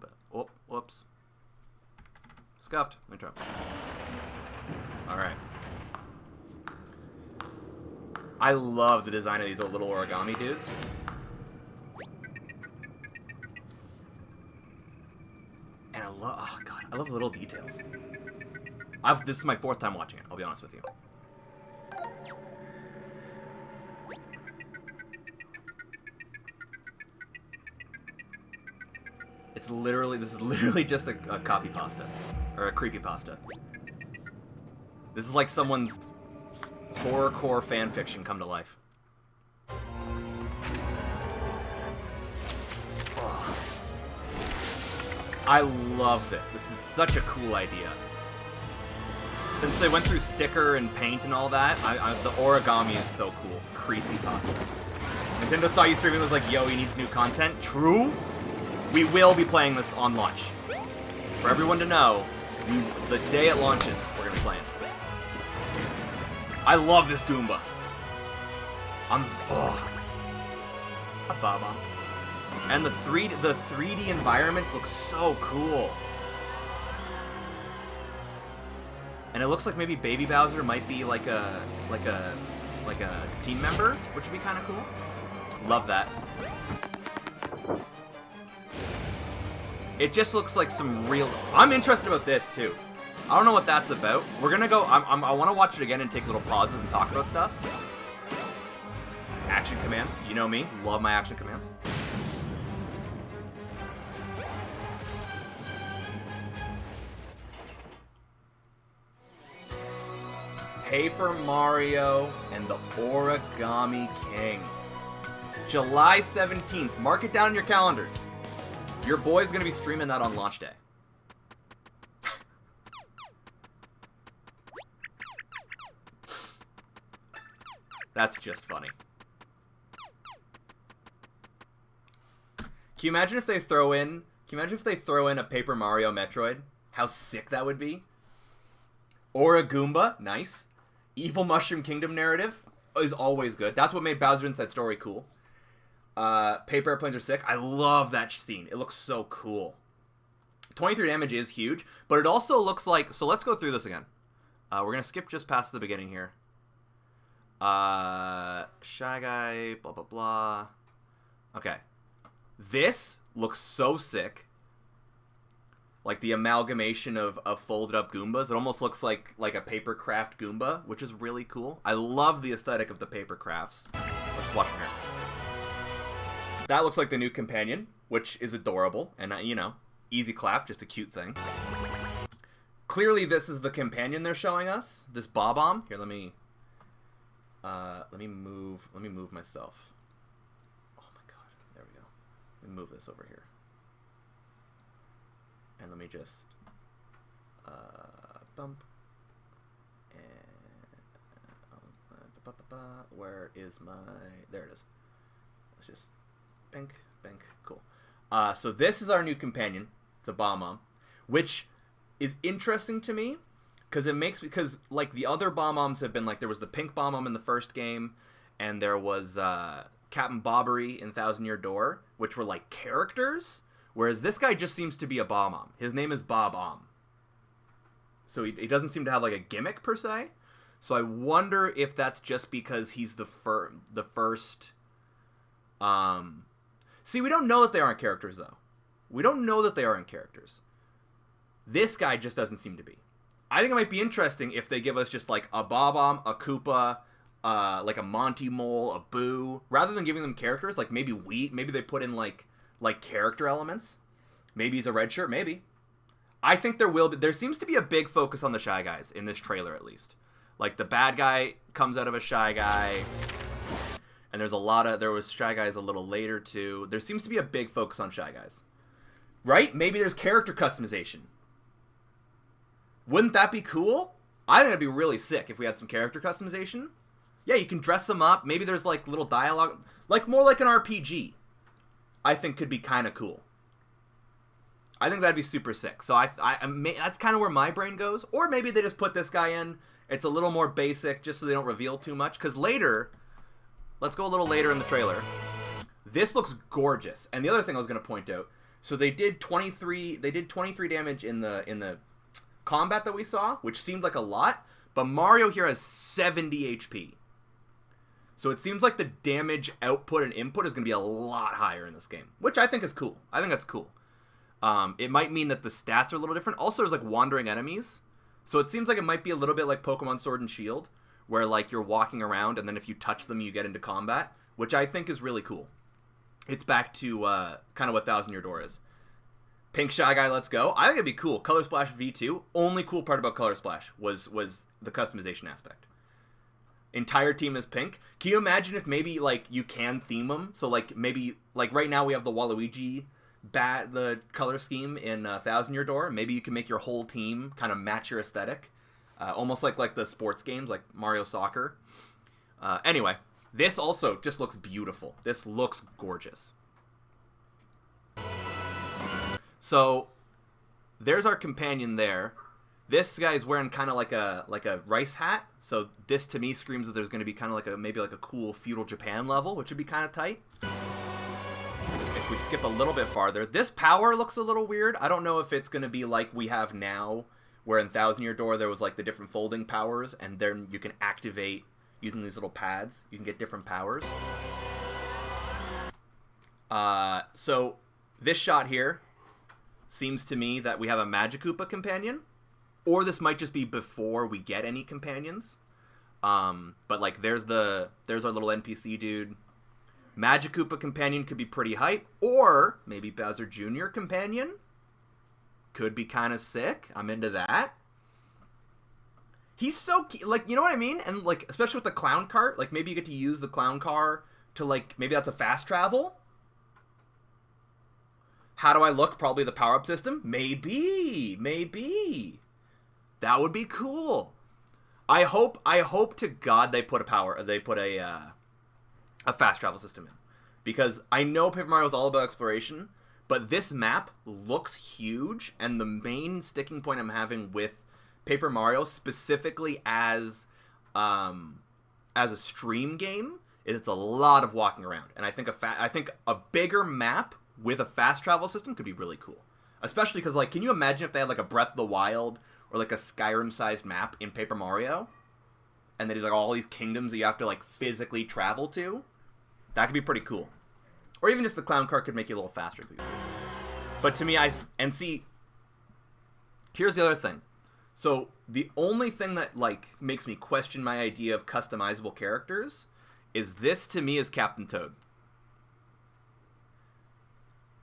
bit. Oh, whoops. Scuffed. Let me try. Alright. I love the design of these little origami dudes. And I love, oh god, I love the little details. This is my 4th time watching it, I'll be honest with you. It's literally, this is literally just a copy pasta. Or a creepy pasta. This is like someone's horrorcore fanfiction come to life. Oh. I love this. This is such a cool idea. Since they went through sticker and paint and all that, the origami is so cool. Creasy pasta. Nintendo saw you streaming and was like, yo, he needs new content. True? We will be playing this on launch. For everyone to know, the day it launches, we're going to be playing. I love this Goomba. A Baba. And the 3D environments look so cool. And it looks like maybe Baby Bowser might be like a team member, which would be kind of cool. Love that. It just looks like some real... I'm interested about this, too. I don't know what that's about. We're gonna go... I want to watch it again and take little pauses and talk about stuff. Action commands. You know me. Love my action commands. Paper Mario and the Origami King. July 17th. Mark it down in your calendars. Your boy's gonna be streaming that on launch day. That's just funny. Can you imagine if they throw in... a Paper Mario Metroid? How sick that would be. Or a Goomba. Nice. Evil Mushroom Kingdom narrative is always good. That's what made Bowser Inside Story cool. Paper airplanes are sick. I love that scene. It looks so cool. 23 damage is huge, but it also looks like... So let's go through this again. We're going to skip just past the beginning here. Shy Guy, blah, blah, blah. Okay. This looks so sick. Like the amalgamation of folded up Goombas. It almost looks like a paper craft Goomba, which is really cool. I love the aesthetic of the paper crafts. Let's just watch from here. That looks like the new companion, which is adorable. And, you know, easy clap, just a cute thing. Clearly, this is the companion they're showing us. This Bob-omb. Here, let me move myself. Oh my god. There we go. Let me move this over here. And let me just bump. And where is my... There it is. Let's just bank. Cool. So this is our new companion. It's a Bob-omb, which is interesting to me because like the other Bob-ombs have been like, there was the pink Bob-omb in the first game, and there was Captain Bobbery in Thousand Year Door, which were like characters, whereas this guy just seems to be a Bob-omb. His name is Bob-omb. So he doesn't seem to have like a gimmick per se. So I wonder if that's just because he's the first. See, we don't know that they aren't characters though. We don't know that they aren't characters. This guy just doesn't seem to be. I think it might be interesting if they give us just like a Bob-omb, a Koopa, like a Monty Mole, a Boo, rather than giving them characters. Like maybe they put in like character elements. Maybe he's a red shirt. Maybe. I think there seems to be a big focus on the Shy Guys in this trailer, at least. Like the bad guy comes out of a Shy Guy, and there was Shy Guys a little later too. There seems to be a big focus on Shy Guys, right? Maybe there's character customization. Wouldn't that be cool? I think it'd be really sick if we had some character customization. Yeah, you can dress them up. Maybe there's like little dialogue, like more like an RPG. I think could be kind of cool. I think that'd be super sick. So that's kind of where my brain goes. Or maybe they just put this guy in. It's a little more basic, just so they don't reveal too much. Because later, let's go a little later in the trailer. This looks gorgeous. And the other thing I was going to point out, So they did 23. They did 23 damage in the combat that we saw, which seemed like a lot. But Mario here has 70 HP. So it seems like the damage output and input is going to be a lot higher in this game, which I think is cool. I think that's cool. It might mean that the stats are a little different. Also, there's like wandering enemies. So it seems like it might be a little bit like Pokemon Sword and Shield, where like you're walking around and then if you touch them, you get into combat, which I think is really cool. It's back to kind of what Thousand Year Door is. Pink Shy Guy, let's go. I think it'd be cool. Color Splash V2. Only cool part about Color Splash was the customization aspect. Entire team is pink. Can you imagine if maybe like you can theme them? So like maybe like right now we have the Waluigi the color scheme in Thousand Year Door. Maybe you can make your whole team kind of match your aesthetic, almost like the sports games like Mario Soccer. Anyway, this also just looks beautiful. This looks gorgeous. So there's our companion there. This guy's wearing kind of like a rice hat, so this to me screams that there's going to be kind of like maybe like a cool feudal Japan level, which would be kind of tight. If we skip a little bit farther, this power looks a little weird. I don't know if it's going to be like we have now, where in Thousand Year Door there was like the different folding powers, and then you can activate using these little pads. You can get different powers. So this shot here seems to me that we have a Magikoopa companion. Or this might just be before we get any companions. But like there's our little NPC dude. Magikoopa companion could be pretty hype. Or maybe Bowser Jr. companion. Could be kind of sick. I'm into that. He's so like, you know what I mean? And like especially with the clown cart, like maybe you get to use the clown car to like maybe that's a fast travel. How do I look? Probably the power-up system. Maybe. That would be cool. I hope to God they put a fast travel system in, because I know Paper Mario is all about exploration, but this map looks huge, and the main sticking point I'm having with Paper Mario specifically as a stream game is it's a lot of walking around, and I think a bigger map with a fast travel system could be really cool, especially because like, can you imagine if they had like a Breath of the Wild or like a Skyrim-sized map in Paper Mario, and there's like all these kingdoms that you have to like physically travel to? That could be pretty cool. Or even just the clown cart could make you a little faster. But to me, here's the other thing. So the only thing that like makes me question my idea of customizable characters is this to me is Captain Toad.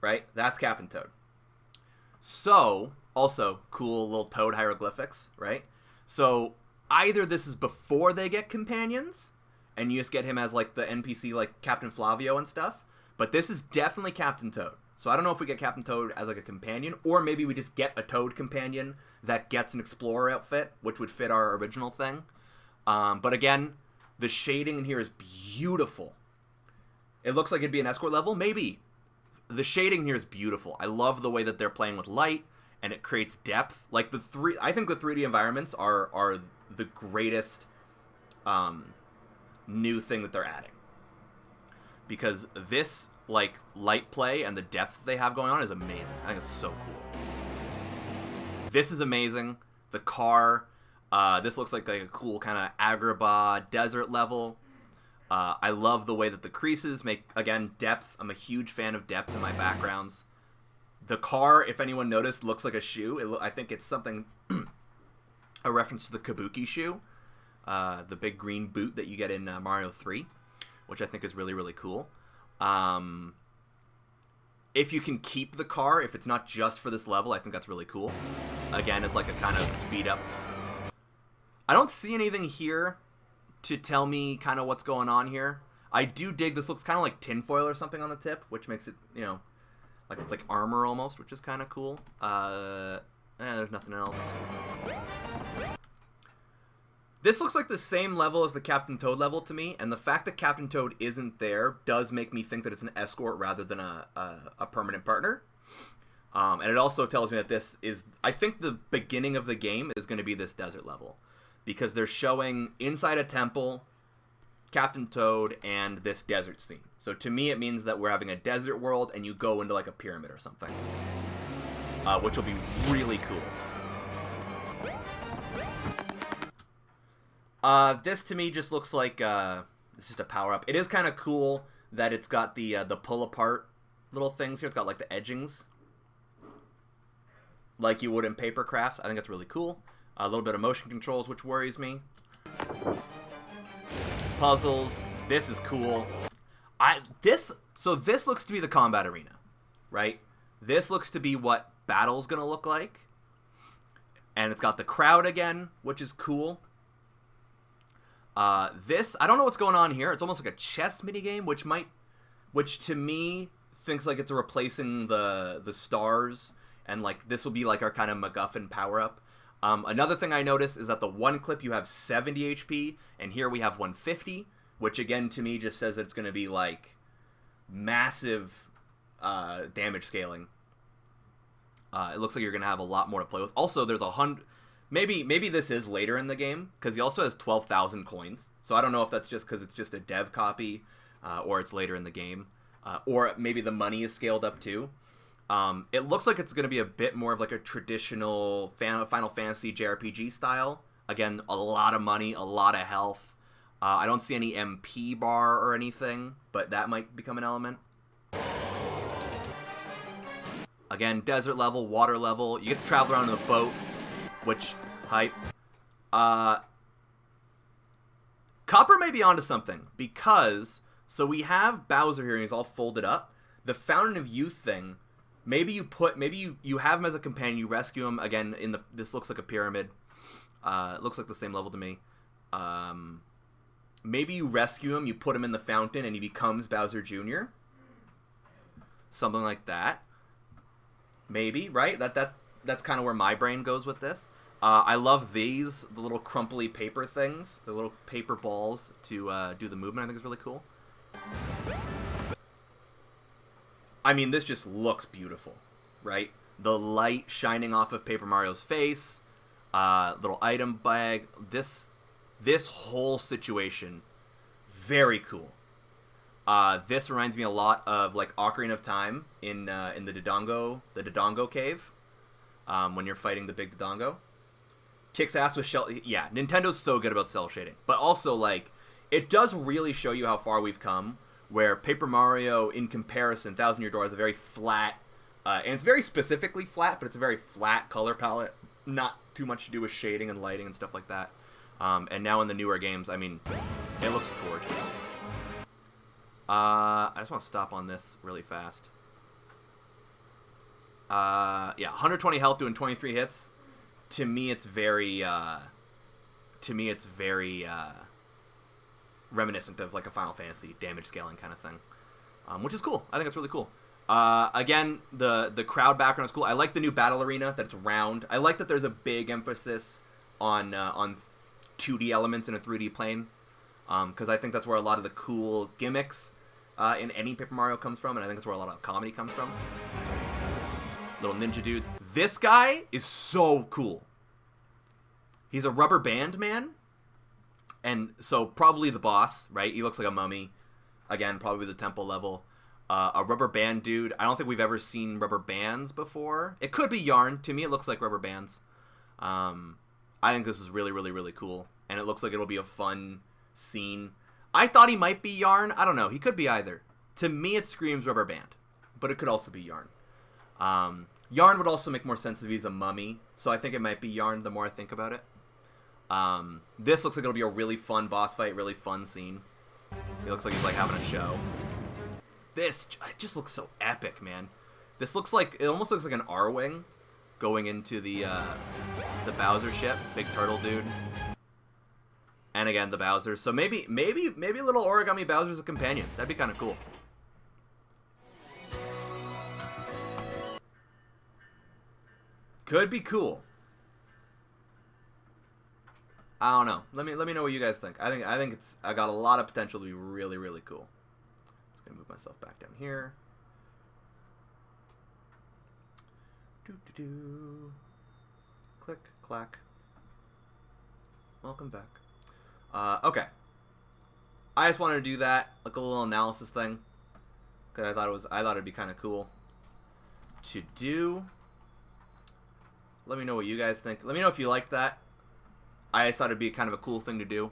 Right? That's Captain Toad. So, also, cool little Toad hieroglyphics, right? So, either this is before they get companions, and you just get him as, like, the NPC, like Captain Flavio and stuff, but this is definitely Captain Toad. So, I don't know if we get Captain Toad as, like, a companion, or maybe we just get a Toad companion that gets an Explorer outfit, which would fit our original thing. But again, the shading in here is beautiful. It looks like it'd be an escort level, maybe. The shading here is beautiful. I love the way that they're playing with light, and it creates depth. Like I think the 3D environments are the greatest new thing that they're adding, because this like light play and the depth they have going on is amazing. I think it's so cool. This is amazing. The car. This looks like a cool kind of Agrabah desert level. I love the way that the creases make, again, depth. I'm a huge fan of depth in my backgrounds. The car, if anyone noticed, looks like a shoe. I think it's something, a reference to the Kabuki shoe, the big green boot that you get in Mario 3, which I think is really, really cool. If you can keep the car, if it's not just for this level, I think that's really cool. Again, it's like a kind of speed up. I don't see anything here to tell me kind of what's going on here. I do dig this. Looks kind of like tinfoil or something on the tip, which makes it, you know, like it's like armor almost, which is kind of cool. There's nothing else. This looks like the same level as the Captain Toad level to me, and the fact that Captain Toad isn't there does make me think that it's an escort rather than a permanent partner. And it also tells me that this is, I think the beginning of the game is going to be this desert level, because they're showing inside a temple, Captain Toad, and this desert scene. So to me, it means that we're having a desert world, and you go into like a pyramid or something, which will be really cool. This to me just looks like it's just a power up. It is kind of cool that it's got the pull apart little things here. It's got like the edgings, like you would in paper crafts. I think that's really cool. A little bit of motion controls, which worries me. Puzzles. This is cool. So this looks to be the combat arena, right? This looks to be what battle's gonna look like, and it's got the crowd again, which is cool. This, I don't know what's going on here. It's almost like a chess minigame, which to me thinks like it's replacing the stars, and like this will be like our kind of MacGuffin power up. Another thing I noticed is that the one clip you have 70 HP, and here we have 150, which again to me just says that it's going to be like massive damage scaling. It looks like you're going to have a lot more to play with. Also, there's 100. Maybe this is later in the game, because he also has 12,000 coins. So I don't know if that's just because it's just a dev copy, or it's later in the game, or maybe the money is scaled up too. It looks like it's going to be a bit more of like a traditional Final Fantasy JRPG style. Again, a lot of money, a lot of health. I don't see any MP bar or anything, but that might become an element. Again, desert level, water level. You get to travel around in a boat, which, hype. Copper may be onto something, because, so we have Bowser here and he's all folded up. The Fountain of Youth thing, maybe you have him as a companion, you rescue him, again, this looks like a pyramid. It looks like the same level to me. Maybe you rescue him, you put him in the fountain, and he becomes Bowser Jr. Something like that. Maybe, right? That's kind of where my brain goes with this. I love the little crumply paper things, the little paper balls to do the movement. I think is really cool. I mean, this just looks beautiful, right? The light shining off of Paper Mario's face, little item bag. This whole situation, very cool. This reminds me a lot of like Ocarina of Time in the Dodongo cave, when you're fighting the big Dodongo. Kicks ass with shell. Yeah, Nintendo's so good about cell shading, but also like it does really show you how far we've come. Where Paper Mario, in comparison, Thousand Year Door is a very flat, and it's very specifically flat, but it's a very flat color palette. Not too much to do with shading and lighting and stuff like that. And now in the newer games, I mean, it looks gorgeous. I just want to stop on this really fast. Yeah, 120 health doing 23 hits. To me, it's very reminiscent of like a Final Fantasy damage scaling kind of thing, which is cool. I think it's really cool. Again, the crowd background is cool. I like the new battle arena that it's round. I like that there's a big emphasis on 2D elements in a 3D plane, because I think that's where a lot of the cool gimmicks in any Paper Mario comes from, and I think that's where a lot of comedy comes from. Little ninja dudes. This guy is so cool. He's a rubber band man. And so probably the boss, right? He looks like a mummy. Again, probably the temple level. A rubber band dude. I don't think we've ever seen rubber bands before. It could be yarn. To me, it looks like rubber bands. I think this is really, really, really cool. And it looks like it'll be a fun scene. I thought he might be yarn. I don't know. He could be either. To me, it screams rubber band. But it could also be yarn. Yarn would also make more sense if he's a mummy. So I think it might be yarn the more I think about it. This looks like it'll be a really fun boss fight, really fun scene. It looks like he's like having a show. This just looks so epic, man. This looks like, it almost looks like an R-Wing going into the Bowser ship, big turtle dude. And again, the Bowser. So maybe little Origami Bowser's a companion. That'd be kind of cool. Could be cool. I don't know. Let me know what you guys think. I think I got a lot of potential to be really, really cool. Just gonna move myself back down here. Click, clack. Welcome back. Okay. I just wanted to do that, like a little analysis thing, because I thought it'd be kind of cool to do. Let me know what you guys think. Let me know if you liked that. I just thought it'd be kind of a cool thing to do.